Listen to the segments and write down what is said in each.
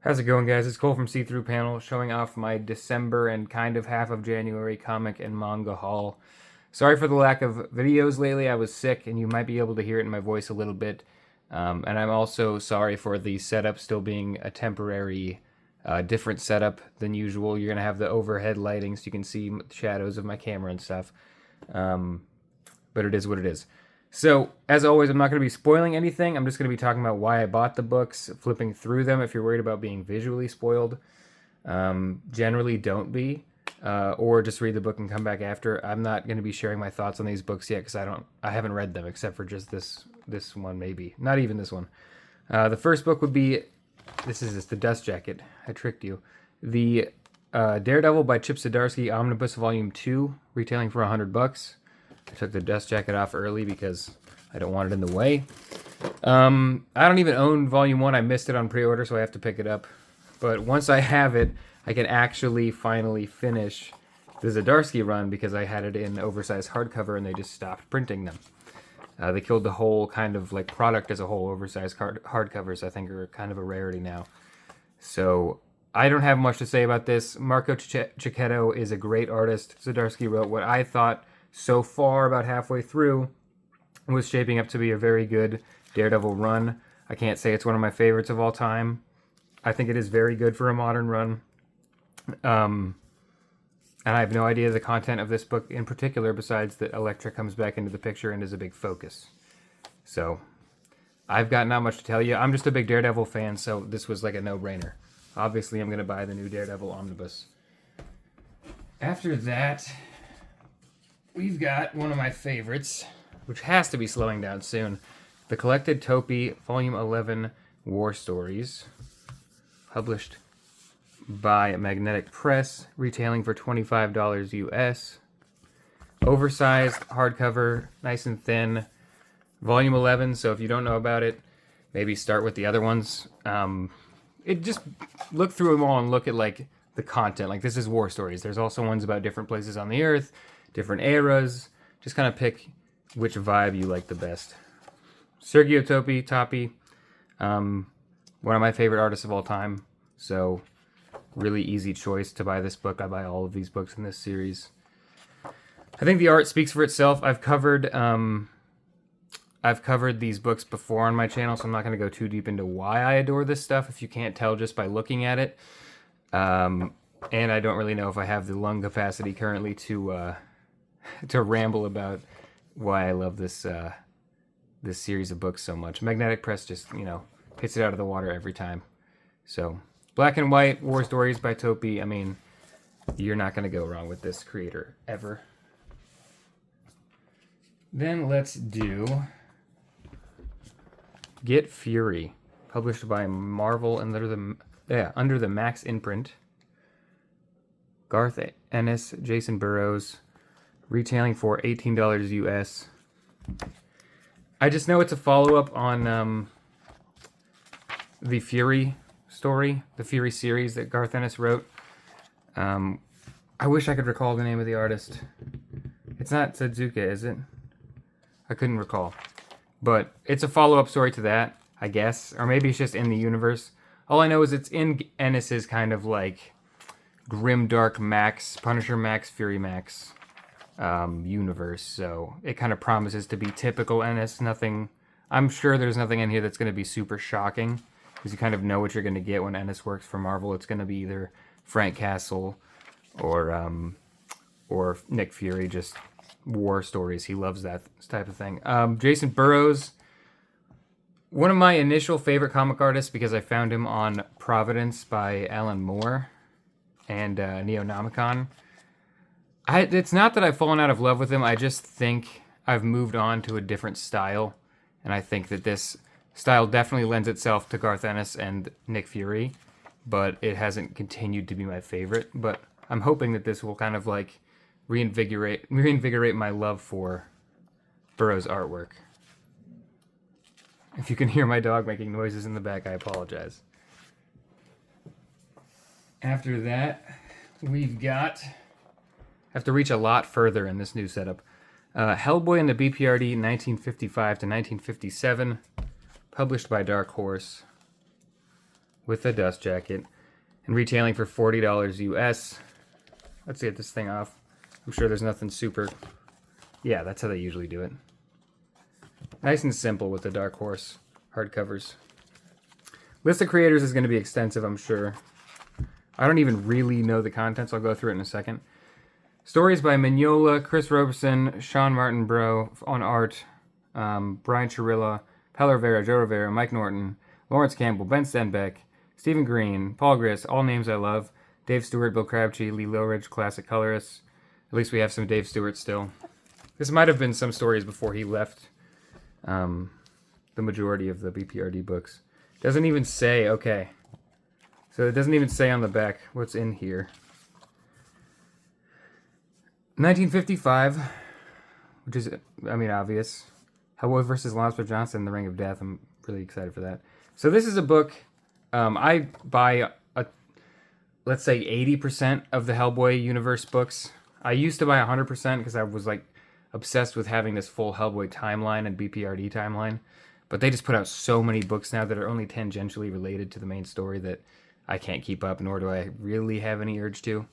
How's it going, guys? It's Cole from See Through Panel, showing off my December and kind of half of January comic and manga haul. Sorry for the lack of videos lately. I was sick, and you might be able to hear it in my voice a little bit. And I'm also sorry for the setup still being a temporary, different setup than usual. You're going to have the overhead lighting so you can see the shadows of my camera and stuff. But it is what it is. So, as always, I'm not going to be spoiling anything. I'm just going to be talking about why I bought the books, flipping through them if you're worried about being visually spoiled. Generally, don't be. Or just read the book and come back after. I'm not going to be sharing my thoughts on these books yet because I haven't read them except for just this one, maybe. Not even this one. The first book would be, this is just the Dust Jacket. I tricked you. The Daredevil by Chip Zdarsky Omnibus Volume 2, retailing for $100. I took the dust jacket off early because I don't want it in the way. I don't even own Volume 1. I missed it on pre-order, so I have to pick it up. But once I have it, I can actually finally finish the Zdarsky run because I had it in oversized hardcover and they just stopped printing them. They killed the whole kind of like product as a whole. Oversized hardcovers, I think, are kind of a rarity now. So I don't have much to say about this. Marco Cicchetto is a great artist. Zdarsky wrote what I thought so far, about halfway through, was shaping up to be a very good Daredevil run. I can't say it's one of my favorites of all time. I think it is very good for a modern run. And I have no idea the content of this book in particular, besides that Elektra comes back into the picture and is a big focus. So, I've got not much to tell you. I'm just a big Daredevil fan, so this was like a no-brainer. Obviously, I'm going to buy the new Daredevil Omnibus. After that, we've got one of my favorites, which has to be slowing down soon. The Collected Topi Volume 11 War Stories, published by Magnetic Press, retailing for $25 US. Oversized hardcover, nice and thin. Volume 11, so if you don't know about it, maybe start with the other ones. Just look through them all and look at like the content. Like, this is War Stories. There's also ones about different places on the Earth, different eras. Just kind of pick which vibe you like the best. Sergio Topi, one of my favorite artists of all time. So, really easy choice to buy this book. I buy all of these books in this series. I think the art speaks for itself. I've covered these books before on my channel, so I'm not going to go too deep into why I adore this stuff if you can't tell just by looking at it. And I don't really know if I have the lung capacity currently to ramble about why I love this series of books so much. Magnetic Press just, hits it out of the water every time. So, Black and White War Stories by Topi. I mean, you're not going to go wrong with this creator ever. Then let's do Get Fury, published by Marvel under the Max imprint. Garth Ennis, Jason Burrows, retailing for $18 US. I just know it's a follow-up on the Fury story, the Fury series that Garth Ennis wrote. I wish I could recall the name of the artist. It's not Suzuka, is it? I couldn't recall. But it's a follow-up story to that, I guess. Or maybe it's just in the universe. All I know is it's in Ennis's kind of like grim dark Max, Punisher Max, Fury Max universe. So it kind of promises to be typical Ennis. I'm sure there's nothing in here that's going to be super shocking, because you kind of know what you're going to get when Ennis works for Marvel. It's going to be either Frank Castle or Nick Fury, just war stories. He loves that type of thing. Jason Burrows, one of my initial favorite comic artists because I found him on Providence by Alan Moore and Neonomicon. It's not that I've fallen out of love with him. I just think I've moved on to a different style, and I think that this style definitely lends itself to Garth Ennis and Nick Fury, but it hasn't continued to be my favorite. But I'm hoping that this will kind of like reinvigorate my love for Burroughs' artwork. If you can hear my dog making noises in the back, I apologize. After that, we've got... I have to reach a lot further in this new setup. Hellboy and the BPRD 1955 to 1957, published by Dark Horse. with a dust jacket and retailing for $40 US. Let's get this thing off. I'm sure there's nothing super... Yeah, that's how they usually do it. Nice and simple with the Dark Horse hardcovers. List of creators is going to be extensive, I'm sure. I don't even really know the contents. I'll go through it in a second. Stories by Mignola, Chris Robeson, Sean Martin Bro on art, Brian Chirilla, Pel Rivera, Joe Rivera, Mike Norton, Lawrence Campbell, Ben Stenbeck, Stephen Green, Paul Griss, all names I love, Dave Stewart, Bill Crabtree, Lee Lowridge, classic colorists. At least we have some Dave Stewart still. This might have been some stories before he left the majority of the BPRD books. Doesn't even say, okay. So it doesn't even say on the back what's in here. 1955, which is, I mean, obvious. Hellboy versus Lonsper Johnson, The Ring of Death. I'm really excited for that. So this is a book, I buy, let's say 80% of the Hellboy universe books. I used to buy 100% because I was like obsessed with having this full Hellboy timeline and BPRD timeline. But they just put out so many books now that are only tangentially related to the main story that I can't keep up, nor do I really have any urge to.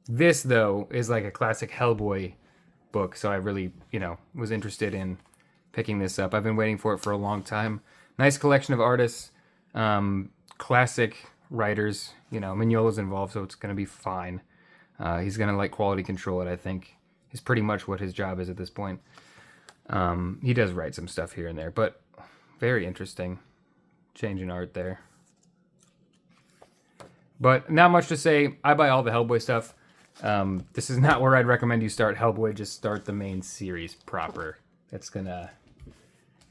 This, though, is like a classic Hellboy book, so I really, was interested in picking this up. I've been waiting for it for a long time. Nice collection of artists, classic writers. Mignola's involved, so it's going to be fine. He's going to quality control it, I think. Is pretty much what his job is at this point. He does write some stuff here and there, but very interesting change in art there. But not much to say. I buy all the Hellboy stuff. This is not where I'd recommend you start Hellboy. Just start the main series proper. You're gonna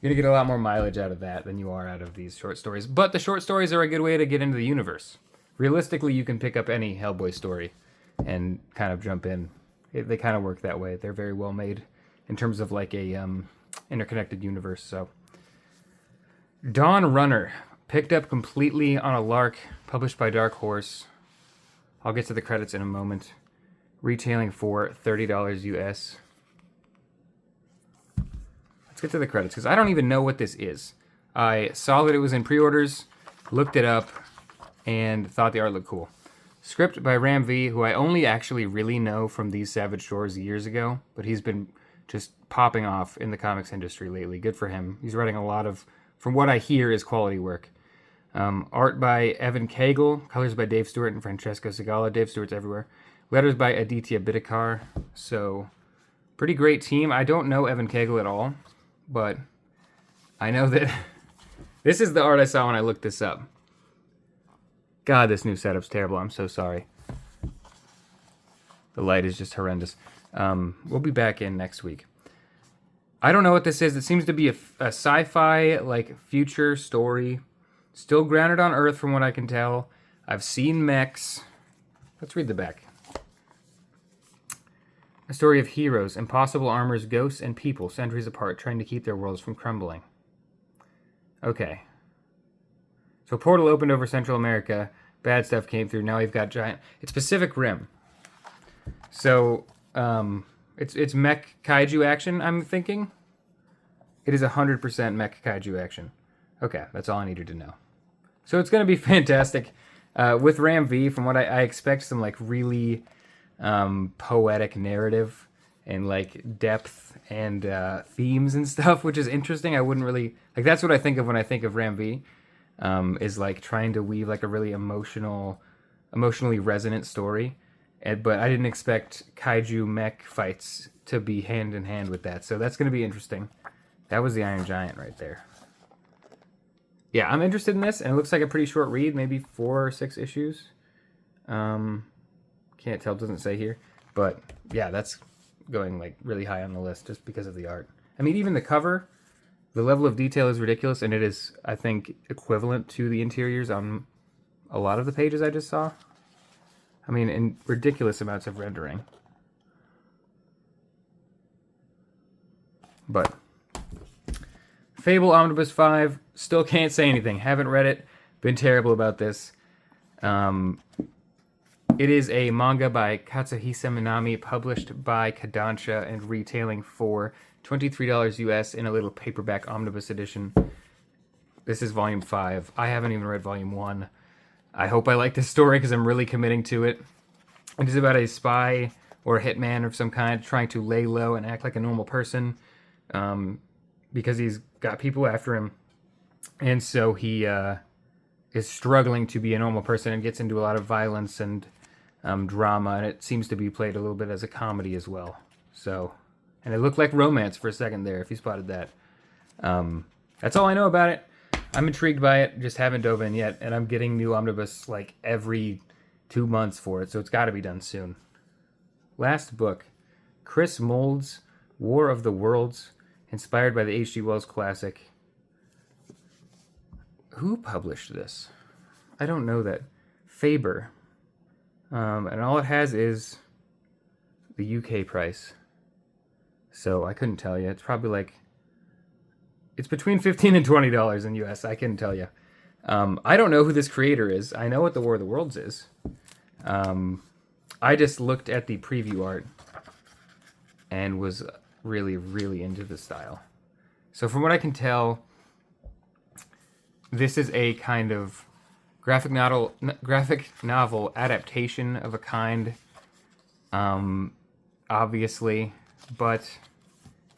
get a lot more mileage out of that than you are out of these short stories. But the short stories are a good way to get into the universe. Realistically, you can pick up any Hellboy story and kind of jump in. They kind of work that way. They're very well made in terms of like a interconnected universe. So, Dawn Runner, picked up completely on a lark, published by Dark Horse. I'll get to the credits in a moment. Retailing for $30 US. Let's get to the credits, because I don't even know what this is. I saw that it was in pre-orders, looked it up, and thought the art looked cool. Script by Ram V, who I only actually really know from These Savage Shores years ago, but he's been just popping off in the comics industry lately. Good for him. He's writing a lot of, from what I hear, is quality work. Art by Evan Cagle, colors by Dave Stewart and Francesco Segala. Dave Stewart's everywhere. Letters by Aditya Bidikar. So, pretty great team. I don't know Evan Cagle at all, but I know that this is the art I saw when I looked this up. God, this new setup's terrible. I'm so sorry. The light is just horrendous. We'll be back in next week. I don't know what this is. It seems to be a sci-fi, future story. Still grounded on Earth from what I can tell. I've seen mechs. Let's read the back. A story of heroes, impossible armors, ghosts, and people centuries apart trying to keep their worlds from crumbling. Okay. So a portal opened over Central America. Bad stuff came through. Now we've got giant... It's Pacific Rim. So, it's mech kaiju action, I'm thinking. It is 100% mech kaiju action. Okay, that's all I needed to know. So it's going to be fantastic. With Ram V, from what I expect, some really poetic narrative and depth and themes and stuff, which is interesting. I wouldn't really... that's what I think of when I think of Ram V. Is trying to weave a really emotionally resonant story. But I didn't expect kaiju mech fights to be hand in hand with that. So that's going to be interesting. That was the Iron Giant right there. Yeah, I'm interested in this, and it looks like a pretty short read, maybe 4 or 6 issues. Can't tell, doesn't say here. But yeah, that's going really high on the list just because of the art. I mean, even the cover, the level of detail is ridiculous, and it is, I think, equivalent to the interiors on a lot of the pages I just saw. I mean, in ridiculous amounts of rendering. But Fable Omnibus 5, still can't say anything. Haven't read it. Been terrible about this. It is a manga by Katsuhisa Minami, published by Kodansha, and retailing for $23 US in a little paperback omnibus edition. This is volume 5. I haven't even read volume 1. I hope I like this story because I'm really committing to it. It is about a spy or a hitman of some kind trying to lay low and act like a normal person because he's got people after him. And so he is struggling to be a normal person and gets into a lot of violence and drama. And it seems to be played a little bit as a comedy as well. So, and it looked like romance for a second there, if you spotted that. That's all I know about it. I'm intrigued by it, just haven't dove in yet. And I'm getting new omnibus like every 2 months for it, so it's got to be done soon. Last book, Chris Moulds' War of the Worlds, inspired by the H.G. Wells classic. Who published this? I don't know that. Faber. And all it has is the UK price. So I couldn't tell you. It's probably like... It's between $15 and $20 in US. I couldn't tell you. I don't know who this creator is. I know what the War of the Worlds is. I just looked at the preview art and was really, really into the style. So from what I can tell, this is a kind of graphic novel adaptation of a kind, obviously, but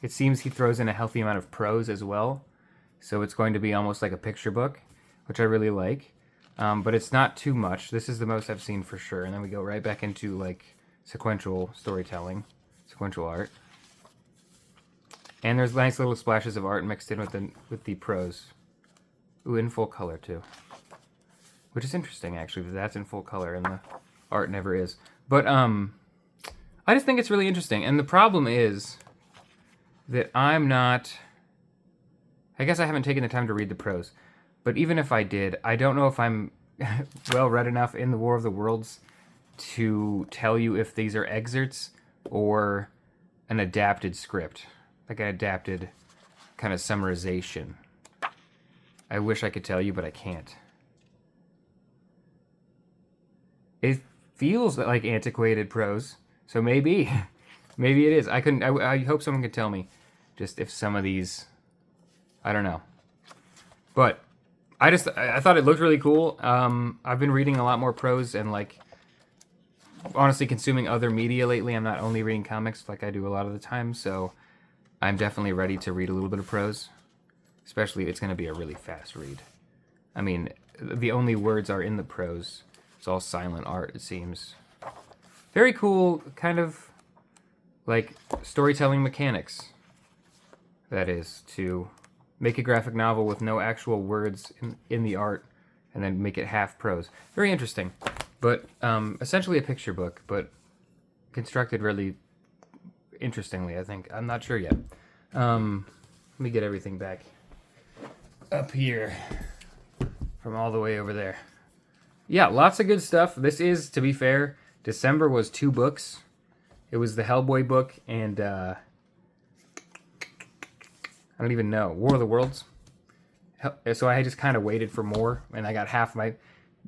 it seems he throws in a healthy amount of prose as well. So it's going to be almost like a picture book, which I really like. But it's not too much. This is the most I've seen for sure. And then we go right back into like sequential storytelling, sequential art. And there's nice little splashes of art mixed in with the prose. Ooh, in full color too. Which is interesting actually, because that's in full color and the art never is. But I just think it's really interesting. And the problem is that I guess I haven't taken the time to read the prose. But even if I did, I don't know if I'm well read enough in the War of the Worlds to tell you if these are excerpts or an adapted script. Like an adapted kind of summarization. I wish I could tell you, but I can't. It feels like antiquated prose, so maybe it is. I hope someone could tell me just if some of these, I don't know. But I thought it looked really cool. I've been reading a lot more prose and like honestly consuming other media lately. I'm not only reading comics like I do a lot of the time, so I'm definitely ready to read a little bit of prose. Especially if it's going to be a really fast read. I mean, the only words are in the prose. It's all silent art, it seems. Very cool, kind of like storytelling mechanics. That is, to make a graphic novel with no actual words in the art and then make it half prose. Very interesting. But essentially a picture book, but constructed really interestingly, I think. I'm not sure yet. Let me get everything back up here from all the way over there. Yeah, lots of good stuff. This is, to be fair, December was 2 books. It was the Hellboy book and I don't even know, War of the Worlds. So I just kind of waited for more, and I got half my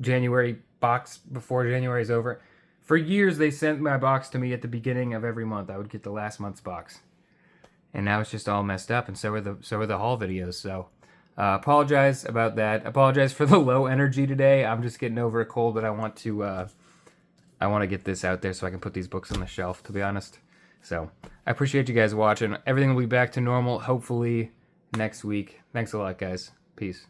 January box before January's over. For years, they sent my box to me at the beginning of every month. I would get the last month's box, and now it's just all messed up. And so are the haul videos. So apologize about that. Apologize for the low energy today. I'm just getting over a cold, but I want to get this out there so I can put these books on the shelf, to be honest. So I appreciate you guys watching. Everything will be back to normal, hopefully, next week. Thanks a lot, guys. Peace.